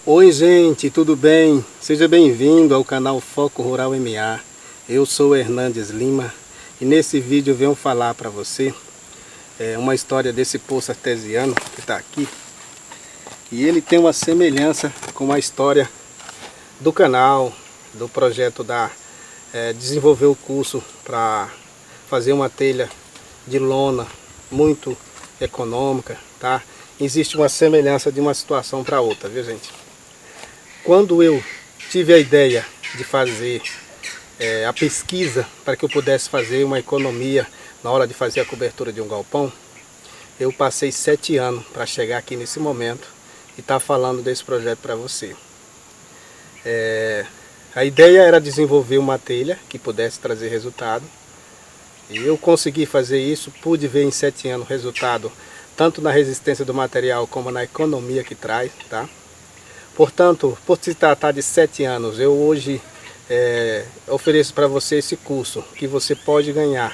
Oi gente, tudo bem? Seja bem-vindo ao canal Foco Rural MA. Eu sou Hernandes Lima e nesse vídeo eu venho falar para você uma história desse poço artesiano que está aqui. E ele tem uma semelhança com a história do canal, do projeto da desenvolver o curso para fazer uma telha de lona muito econômica, tá? Existe uma semelhança de uma situação para outra, viu gente? Quando eu tive a ideia de fazer a pesquisa para que eu pudesse fazer uma economia na hora de fazer a cobertura de um galpão, eu passei 7 anos para chegar aqui nesse momento e estar falando desse projeto para você. A ideia era desenvolver uma telha que pudesse trazer resultado. E eu consegui fazer isso, pude ver em 7 anos resultado, tanto na resistência do material como na economia que traz, tá? Portanto, por se tratar de 7 anos, eu hoje ofereço para você esse curso que você pode ganhar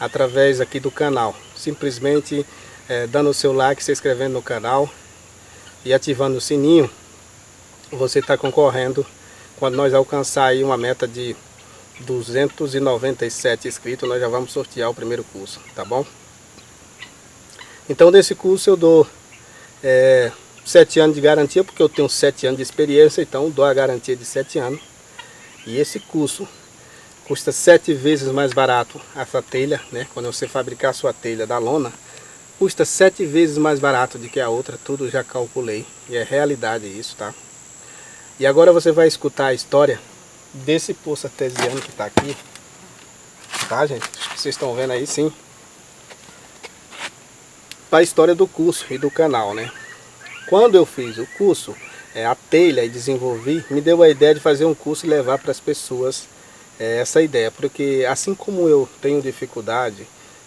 através aqui do canal. Simplesmente dando o seu like, se inscrevendo no canal e ativando o sininho, você está concorrendo. Quando nós alcançar aí uma meta de 297 inscritos, nós já vamos sortear o primeiro curso, tá bom? Então nesse curso eu dou 7 anos de garantia, porque eu tenho 7 anos de experiência, então dou a garantia de 7 anos. E esse curso custa 7 vezes mais barato essa telha, né? Quando você fabricar a sua telha da lona, custa 7 vezes mais barato do que a outra, tudo já calculei. E é realidade isso, tá? E agora você vai escutar a história desse poço artesiano que está aqui, tá gente? Acho que vocês estão vendo aí sim. A história do curso e do canal, né? Quando eu fiz o curso, a telha e desenvolvi, me deu a ideia de fazer um curso e levar para as pessoas essa ideia. Porque assim como eu tenho dificuldade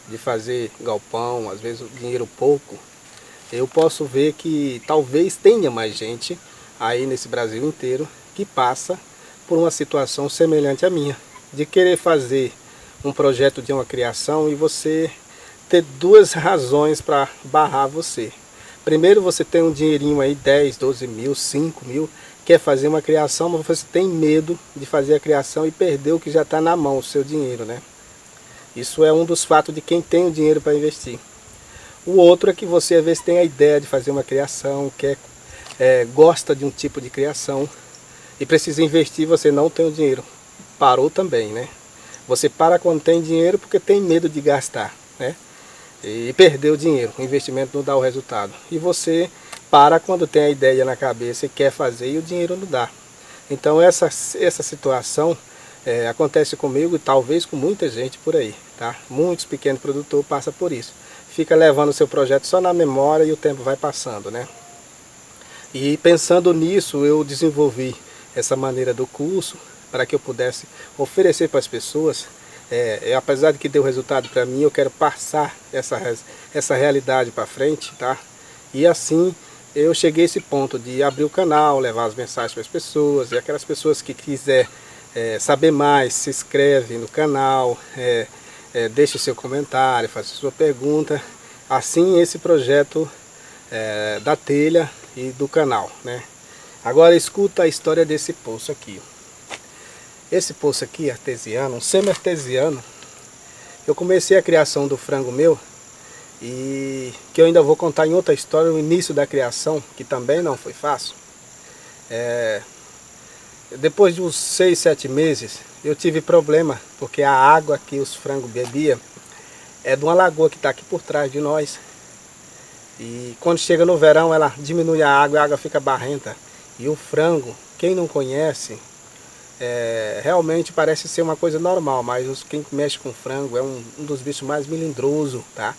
de fazer galpão, às vezes o dinheiro pouco, eu posso ver que talvez tenha mais gente aí nesse Brasil inteiro que passa por uma situação semelhante à minha. De querer fazer um projeto de uma criação e você ter duas razões para barrar você. Primeiro, você tem um dinheirinho aí, 10, 12 mil, 5 mil, quer fazer uma criação, mas você tem medo de fazer a criação e perder o que já está na mão, o seu dinheiro, né? Isso é um dos fatos de quem tem o dinheiro para investir. O outro é que você às vezes tem a ideia de fazer uma criação, gosta de um tipo de criação e precisa investir, você não tem o dinheiro. Parou também, né? Você para quando tem dinheiro porque tem medo de gastar, né? E perder o dinheiro, o investimento não dá o resultado. E você para quando tem a ideia na cabeça e quer fazer e o dinheiro não dá. Então essa situação acontece comigo e talvez com muita gente por aí, tá? Muitos pequenos produtores passam por isso. Fica levando o seu projeto só na memória e o tempo vai passando, né? E pensando nisso, eu desenvolvi essa maneira do curso para que eu pudesse oferecer para as pessoas. Apesar de que deu resultado para mim, eu quero passar essa realidade para frente, tá? E assim eu cheguei a esse ponto de abrir o canal, levar as mensagens para as pessoas, e aquelas pessoas que quiser saber mais, se inscreve no canal, deixe o seu comentário, faça sua pergunta. Assim esse projeto da telha e do canal, né? Agora escuta a história desse poço aqui. Esse poço aqui artesiano, um semi-artesiano, eu comecei a criação do frango meu, e que eu ainda vou contar em outra história, o início da criação, que também não foi fácil. Depois de uns 6, 7 meses, eu tive problema, porque a água que os frangos bebiam é de uma lagoa que está aqui por trás de nós. E quando chega no verão, ela diminui a água fica barrenta. E o frango, quem não conhece, realmente parece ser uma coisa normal, mas quem mexe com frango é um dos bichos mais melindrosos, tá?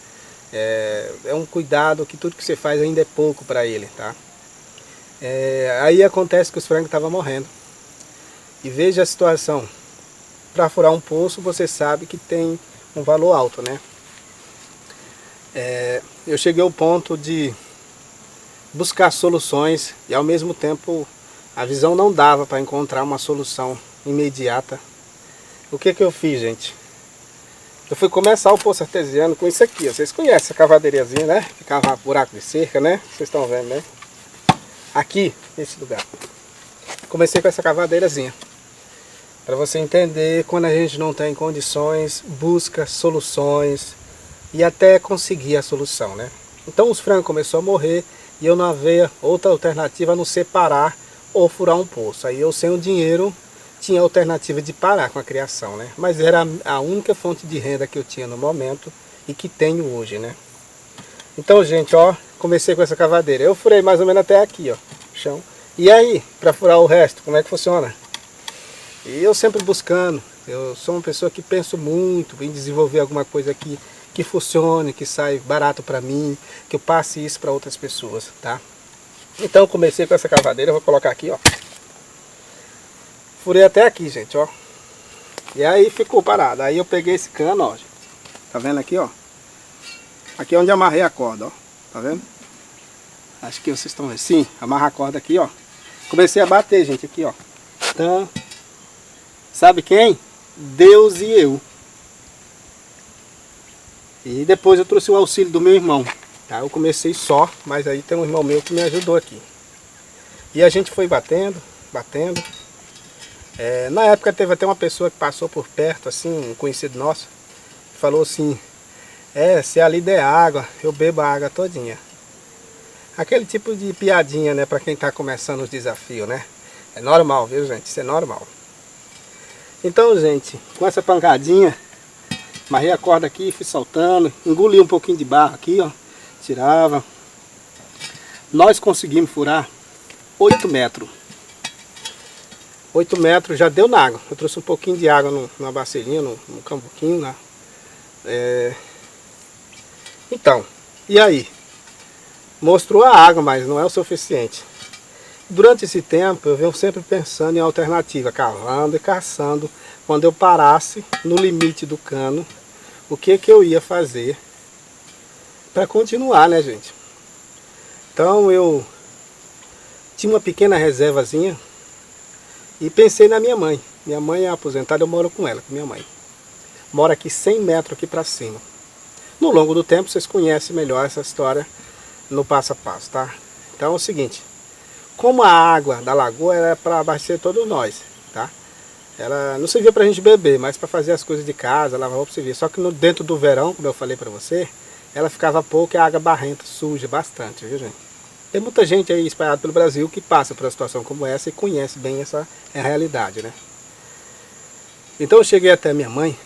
É um cuidado que tudo que você faz ainda é pouco para ele, tá? Aí acontece que os frangos estavam morrendo. E veja a situação. Para furar um poço, você sabe que tem um valor alto, né? Eu cheguei ao ponto de buscar soluções e ao mesmo tempo a visão não dava para encontrar uma solução imediata. O que eu fiz, gente? Eu fui começar o poço artesiano com isso aqui, ó. Vocês conhecem a cavaderiazinha, né? Ficava buraco de cerca, né? Vocês estão vendo, né? aqui, nesse lugar. Comecei com essa cavadeirazinha. Para você entender, quando a gente não tem condições, busca soluções e até conseguir a solução, né? Então os frangos começaram a morrer e eu não havia outra alternativa a não ser parar ou furar um poço. Aí eu sem o dinheiro tinha a alternativa de parar com a criação, né? Mas era a única fonte de renda que eu tinha no momento e que tenho hoje, né? Então, gente, ó, comecei com essa cavadeira. Eu furei mais ou menos até aqui, ó, chão. E aí, para furar o resto, como é que funciona? E eu sempre buscando, eu sou uma pessoa que penso muito em desenvolver alguma coisa que funcione, que saia barato para mim, que eu passe isso para outras pessoas, tá? Então eu comecei com essa cavadeira, eu vou colocar aqui, ó. Furei até aqui, gente, ó. E aí ficou parado. Aí eu peguei esse cano, ó, gente. Tá vendo aqui, ó? Aqui é onde eu amarrei a corda, ó. Tá vendo? Acho que vocês estão vendo. Sim, amarra a corda aqui, ó. Comecei a bater, gente, aqui, ó. Então, sabe quem? Deus e eu. E depois eu trouxe o auxílio do meu irmão. Tá? Eu comecei só, mas aí tem um irmão meu que me ajudou aqui. E a gente foi batendo, batendo. Na época teve até uma pessoa que passou por perto, assim, um conhecido nosso, falou assim, se ali der água, eu bebo a água todinha. Aquele tipo de piadinha, né, para quem está começando os desafios, né? É normal, viu, gente? Isso é normal. Então, gente, com essa pancadinha, amarrei a corda aqui, fui soltando, engoli um pouquinho de barro aqui, ó, tirava. Nós conseguimos furar 8 metros. 8 metros já deu na água. Eu trouxe um pouquinho de água numa bacilinha, no cambuquinho lá. Então, e aí? Mostrou a água, mas não é o suficiente. Durante esse tempo eu venho sempre pensando em alternativa, cavando e caçando. Quando eu parasse no limite do cano, o que eu ia fazer para continuar, né, gente? Então eu tinha uma pequena reservazinha e pensei na minha mãe. Minha mãe é aposentada, eu moro com ela, com minha mãe. Mora aqui 100 metros aqui para cima. No longo do tempo vocês conhecem melhor essa história no passo a passo, tá? Então é o seguinte, como a água da lagoa era para abastecer todos nós, tá? Ela não servia para a gente beber, mas para fazer as coisas de casa, lavar roupa, servia. Só que dentro do verão, como eu falei para você, ela ficava pouco e a água barrenta, suja bastante, viu, gente? Tem muita gente aí espalhada pelo Brasil que passa por uma situação como essa e conhece bem essa realidade, né? Então eu cheguei até minha mãe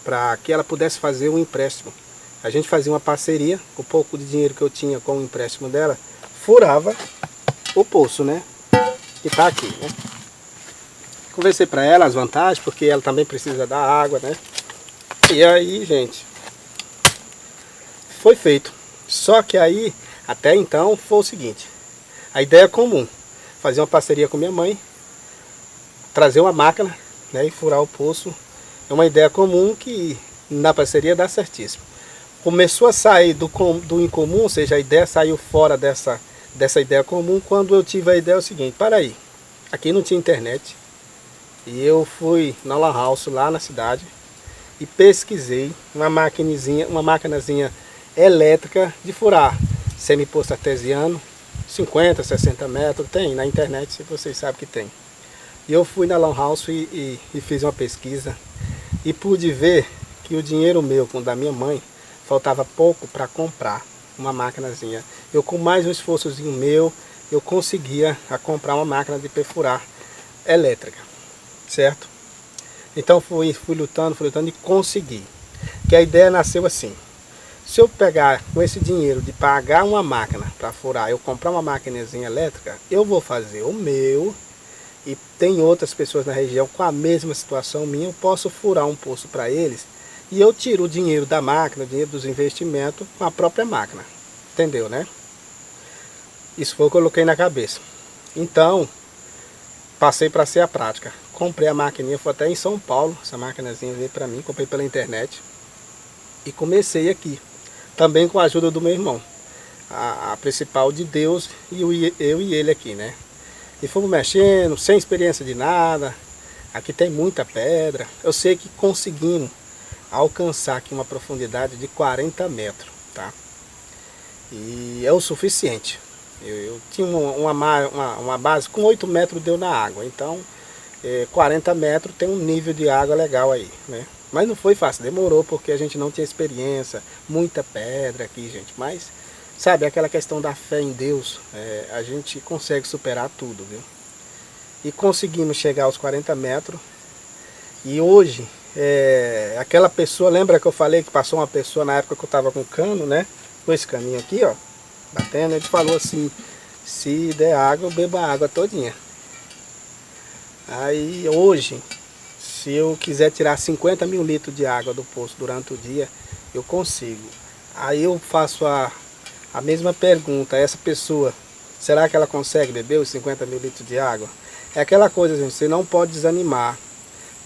para que ela pudesse fazer um empréstimo. A gente fazia uma parceria, o pouco de dinheiro que eu tinha com o empréstimo dela, furava o poço, né? Que tá aqui, né? Conversei para ela as vantagens, porque ela também precisa da água, né? E aí, gente, foi feito. Só que aí, até então, foi o seguinte, a ideia é comum, fazer uma parceria com minha mãe, trazer uma máquina, né, e furar o poço. É uma ideia comum que na parceria dá certíssimo. Começou a sair do incomum, ou seja, a ideia saiu fora dessa ideia comum, quando eu tive a ideia seguinte, para aí, aqui não tinha internet, e eu fui na Lan House lá na cidade, e pesquisei uma maquinazinha elétrica de furar, semiposto artesiano, 50, 60 metros, tem na internet, se vocês sabem que tem. E eu fui na Lan House e fiz uma pesquisa, e pude ver que o dinheiro meu com o da minha mãe, faltava pouco para comprar uma maquinazinha. Eu, com mais um esforçozinho meu, eu conseguia comprar uma máquina de perfurar elétrica, certo? Então fui lutando e consegui. Que a ideia nasceu assim, se eu pegar com esse dinheiro de pagar uma máquina para furar, eu comprar uma maquinazinha elétrica, eu vou fazer o meu, e tem outras pessoas na região com a mesma situação minha, eu posso furar um poço para eles, e eu tiro o dinheiro da máquina, o dinheiro dos investimentos, com a própria máquina. Entendeu, né? Isso foi o que eu coloquei na cabeça. Então, passei para ser a prática. Comprei a maquininha, foi até em São Paulo, essa maquinazinha veio para mim, comprei pela internet. E comecei aqui, também com a ajuda do meu irmão. A principal de Deus e eu e ele aqui, né? E fomos mexendo, sem experiência de nada. Aqui tem muita pedra. Eu sei que conseguimos alcançar aqui uma profundidade de 40 metros, tá? E é o suficiente. Eu tinha uma base com 8 metros deu na água, então 40 metros tem um nível de água legal aí, né? Mas não foi fácil, demorou porque a gente não tinha experiência, muita pedra aqui, gente. Mas, sabe, aquela questão da fé em Deus, a gente consegue superar tudo, viu? E conseguimos chegar aos 40 metros. E hoje, aquela pessoa, lembra que eu falei que passou uma pessoa na época que eu estava com cano, né? Com esse caninho aqui, ó, batendo, ele falou assim, se der água, eu bebo a água todinha. Aí hoje, se eu quiser tirar 50 mil litros de água do poço durante o dia, eu consigo. Aí eu faço a mesma pergunta a essa pessoa, será que ela consegue beber os 50 mil litros de água? É aquela coisa, gente, você não pode desanimar.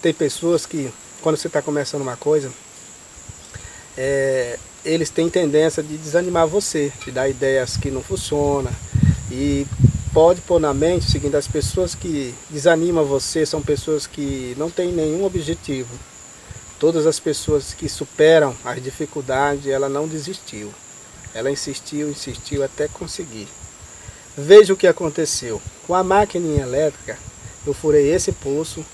Tem pessoas que, quando você está começando uma coisa, eles têm tendência de desanimar você, de dar ideias que não funcionam. E pode pôr na mente o seguinte, as pessoas que desanimam você são pessoas que não têm nenhum objetivo. Todas as pessoas que superam as dificuldades, ela não desistiu. Ela insistiu, insistiu até conseguir. Veja o que aconteceu. Com a máquina elétrica, eu furei esse poço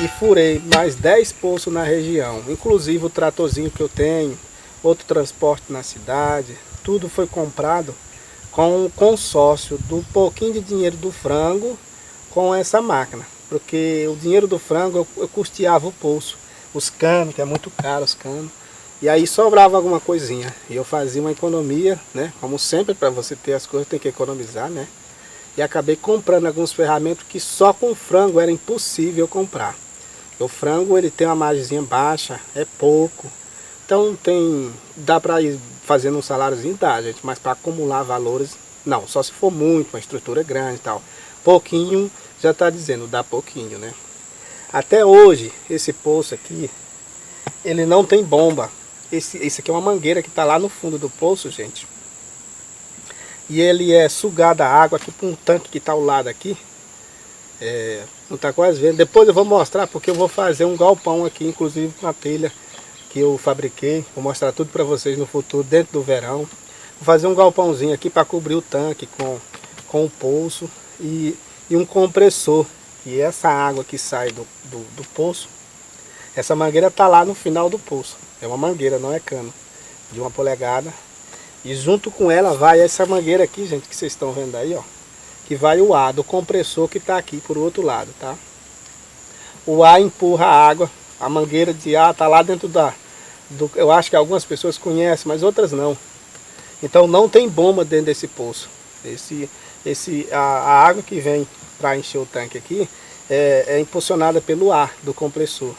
e furei mais 10 poços na região. Inclusive o tratorzinho que eu tenho, outro transporte na cidade, tudo foi comprado com o consórcio do pouquinho de dinheiro do frango com essa máquina. Porque o dinheiro do frango eu custeava o poço, os canos, que é muito caro os canos. E aí sobrava alguma coisinha. E eu fazia uma economia, né? Como sempre, para você ter as coisas tem que economizar, né? E acabei comprando alguns ferramentas que só com frango era impossível comprar. O frango ele tem uma margem baixa, é pouco. Então dá para ir fazendo um saláriozinho, dá, gente, mas para acumular valores, não, só se for muito, uma estrutura grande e tal. Pouquinho, já está dizendo, dá pouquinho, né? Até hoje, esse poço aqui, ele não tem bomba. Esse aqui é uma mangueira que está lá no fundo do poço, gente. E ele é sugado a água aqui para um tanque que está ao lado aqui. Não está quase vendo. Depois eu vou mostrar porque eu vou fazer um galpão aqui, inclusive com a telha que eu fabriquei. Vou mostrar tudo para vocês no futuro, dentro do verão. Vou fazer um galpãozinho aqui para cobrir o tanque com o poço e um compressor. E essa água que sai do poço, essa mangueira está lá no final do poço. É uma mangueira, não é cano, de 1 polegada. E junto com ela vai essa mangueira aqui, gente, que vocês estão vendo aí, ó. Que vai o ar do compressor que está aqui por outro lado, tá? O ar empurra a água, a mangueira de ar está lá dentro eu acho que algumas pessoas conhecem, mas outras não. Então não tem bomba dentro desse poço. A água que vem para encher o tanque aqui é impulsionada pelo ar do compressor.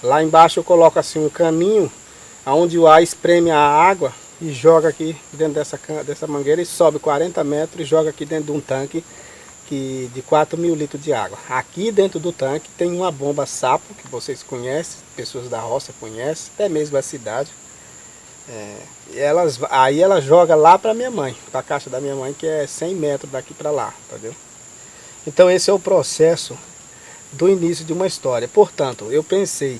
Lá embaixo eu coloco assim um caninho, onde o ar espreme a água e joga aqui dentro dessa mangueira e sobe 40 metros e joga aqui dentro de um tanque de 4 mil litros de água. Aqui dentro do tanque tem uma bomba sapo, que vocês conhecem, pessoas da roça conhecem, até mesmo a cidade. Aí ela joga lá para minha mãe, para a caixa da minha mãe, que é 100 metros daqui para lá, entendeu? Então esse é o processo do início de uma história. Portanto, eu pensei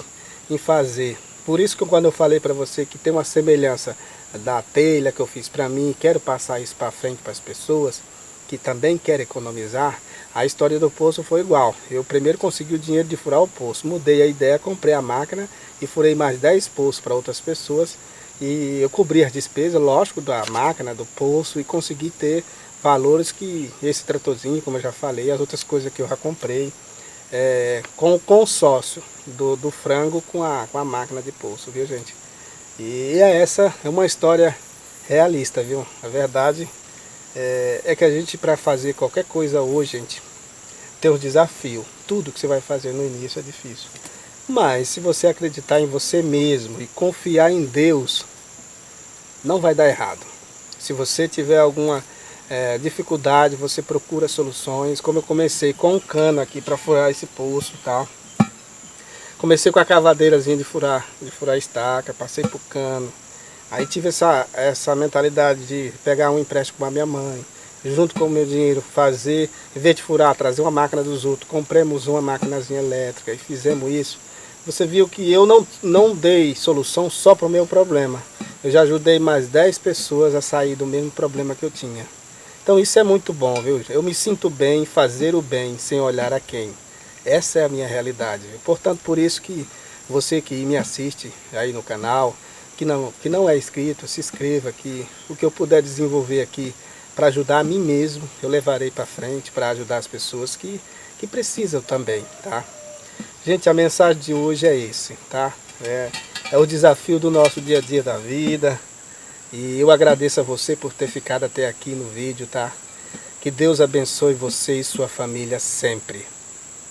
em fazer, por isso que quando eu falei para você que tem uma semelhança da telha que eu fiz para mim, quero passar isso para frente para as pessoas que também querem economizar, a história do poço foi igual. Eu primeiro consegui o dinheiro de furar o poço, mudei a ideia, comprei a máquina e furei mais 10 poços para outras pessoas e eu cobri as despesas, lógico, da máquina, do poço e consegui ter valores que esse tratorzinho, como eu já falei, as outras coisas que eu já comprei, com o consórcio do frango com a máquina de poço, viu, gente? E essa é uma história realista, viu? A verdade é que a gente, para fazer qualquer coisa hoje, gente, tem os desafios. Tudo que você vai fazer no início é difícil. Mas se você acreditar em você mesmo e confiar em Deus, não vai dar errado. Se você tiver alguma dificuldade, você procura soluções. Como eu comecei com um cano aqui para furar esse poço, tá? Comecei com a cavadeirazinha de furar estaca, passei pro cano. Aí tive essa mentalidade de pegar um empréstimo com a minha mãe, junto com o meu dinheiro fazer, em vez de furar, trazer uma máquina dos outros, compramos uma maquinazinha elétrica e fizemos isso. Você viu que eu não dei solução só para o meu problema. Eu já ajudei mais 10 pessoas a sair do mesmo problema que eu tinha. Então isso é muito bom, viu? Eu me sinto bem em fazer o bem sem olhar a quem. Essa é a minha realidade. Portanto, por isso que você que me assiste aí no canal, que não é inscrito, se inscreva, que o que eu puder desenvolver aqui para ajudar a mim mesmo, eu levarei para frente para ajudar as pessoas que precisam também, tá? Gente, a mensagem de hoje é esse, tá? É o desafio do nosso dia a dia da vida. E eu agradeço a você por ter ficado até aqui no vídeo, tá? Que Deus abençoe você e sua família sempre.